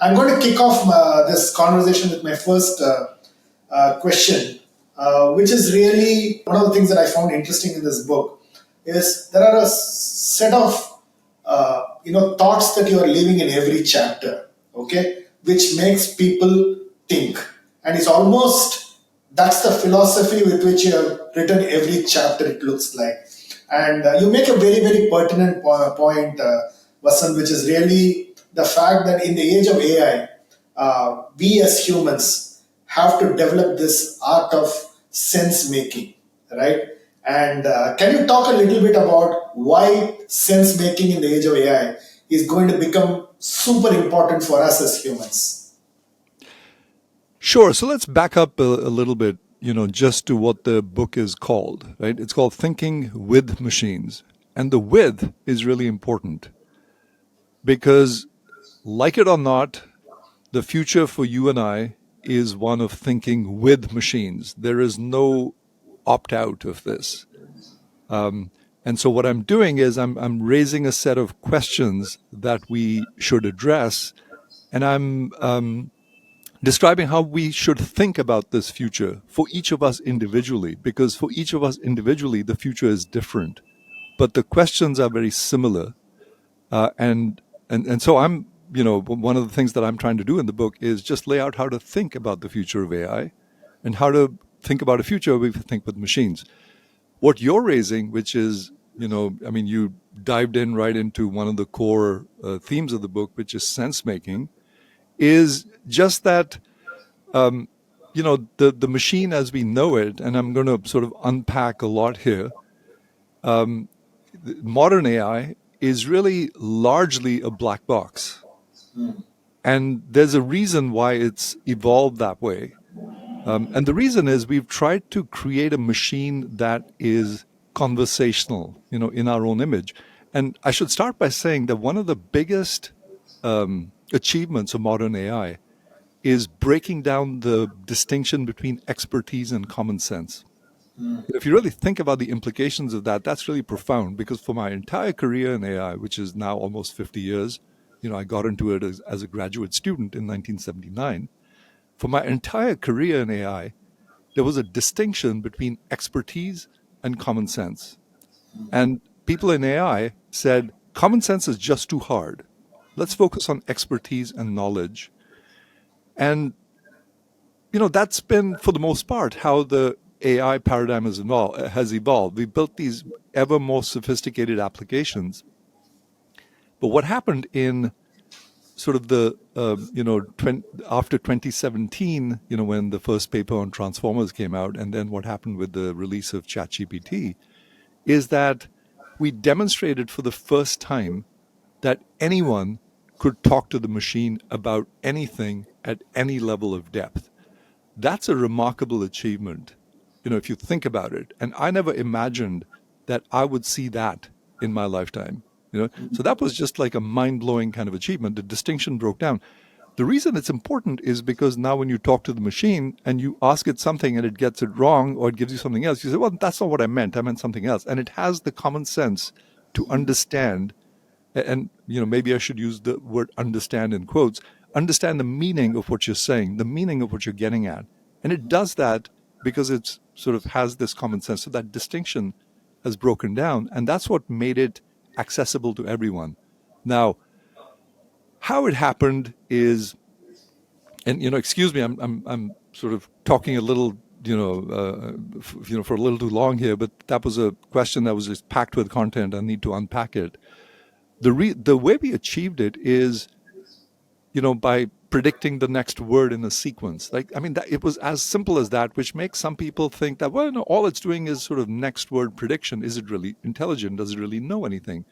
I'm going to kick off this conversation with my first question, which is really one of the things that I found interesting in this book. Is there are a set of thoughts that you are leaving in every chapter, okay, which makes people think, and it's almost that's the philosophy with which you have written every chapter. It looks like, and you make a very very pertinent point, Vasant, which is really the fact that in the age of AI, we as humans have to develop this art of sense making, right? And can you talk a little bit about why sense making in the age of AI is going to become super important for us as humans? Sure. So let's back up a little bit, just to what the book is called, right? It's called Thinking with Machines. And the with is really important because, like it or not, the future for you and I is one of thinking with machines. There is no opt out of this. And so what I'm doing is I'm raising a set of questions that we should address, and I'm describing how we should think about this future for each of us individually, because for each of us individually, the future is different, but the questions are very similar. And so one of the things that I'm trying to do in the book is just lay out how to think about the future of AI and how to think about a future where we think with machines. What you're raising, which is, you dived in right into one of the core themes of the book, which is sense making, is just that, the machine as we know it, and I'm going to sort of unpack a lot here. Modern AI is really largely a black box. And there's a reason why it's evolved that way. And the reason is we've tried to create a machine that is conversational, in our own image. And I should start by saying that one of the biggest achievements of modern AI is breaking down the distinction between expertise and common sense. If you really think about the implications of that, that's really profound, because for my entire career in AI, which is now almost 50 years, I got into it as a graduate student in 1979. For my entire career in AI, there was a distinction between expertise and common sense. And people in AI said, common sense is just too hard. Let's focus on expertise and knowledge. And, that's been, for the most part, how the AI paradigm has evolved. We built these ever more sophisticated applications. But what happened in sort of the, after 2017, when the first paper on transformers came out, and then what happened with the release of ChatGPT, is that we demonstrated for the first time that anyone could talk to the machine about anything at any level of depth. That's a remarkable achievement, if you think about it. And I never imagined that I would see that in my lifetime. So that was just like a mind-blowing kind of achievement. The distinction broke down. The reason it's important is because now when you talk to the machine and you ask it something and it gets it wrong, or it gives you something else, you say, well, that's not what I meant something else. And it has the common sense to understand, and maybe I should use the word understand in quotes, understand the meaning of what you're saying, the meaning of what you're getting at. And it does that because it's sort of has this common sense. So that distinction has broken down, and that's what made it accessible to everyone. Now, how it happened is, and excuse me, I'm sort of talking a little, for a little too long here, but that was a question that was just packed with content. I need to unpack it. The way we achieved it is, by predicting the next word in a sequence. It was as simple as that, which makes some people think that, well, no, all it's doing is sort of next word prediction. Is it really intelligent? Does it really know anything?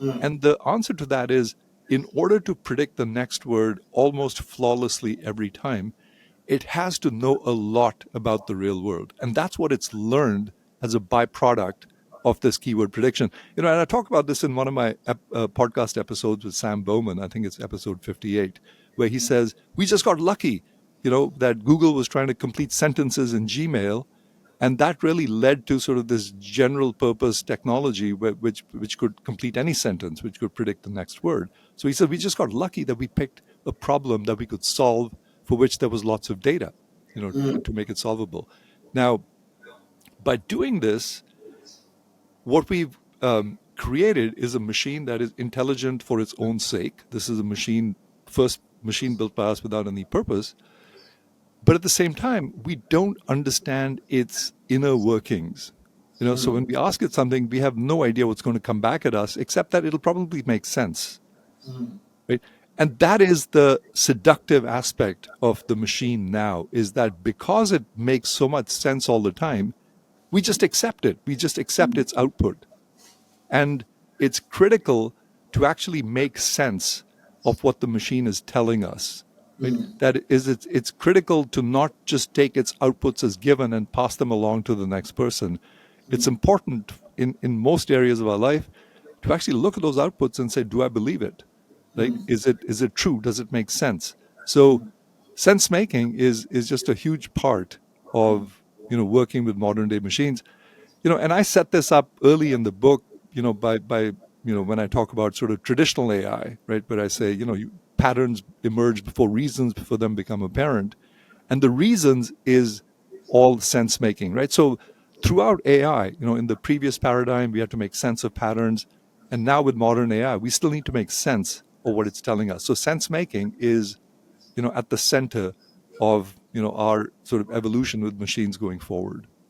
And the answer to that is, in order to predict the next word almost flawlessly every time, it has to know a lot about the real world. And that's what it's learned as a byproduct of this keyword prediction. And I talk about this in one of my podcast episodes with Sam Bowman. I think it's episode 58, where he says, we just got lucky, that Google was trying to complete sentences in Gmail. And that really led to sort of this general purpose technology which could complete any sentence, which could predict the next word. So he said, we just got lucky that we picked a problem that we could solve for which there was lots of data, to make it solvable. Now, by doing this, what we've created is a machine that is intelligent for its own sake. This is a first machine built by us without any purpose. But at the same time, we don't understand its inner workings. So when we ask it something, we have no idea what's going to come back at us, except that it'll probably make sense. Right? And that is the seductive aspect of the machine now, is that because it makes so much sense all the time, we just accept it. We just accept its output. And it's critical to actually make sense of what the machine is telling us. Right? That is, it's critical to not just take its outputs as given and pass them along to the next person. It's important in most areas of our life to actually look at those outputs and say, do I believe it? Like, is it true? Does it make sense? So sense making is just a huge part of working with modern day machines. And I set this up early in the book, by when I talk about sort of traditional AI, right? But I say, patterns emerge before reasons, before them become apparent. And the reasons is all sense making, right? So throughout AI, in the previous paradigm, we had to make sense of patterns. And now with modern AI, we still need to make sense of what it's telling us. So sense making is, at the center of, our sort of evolution with machines going forward.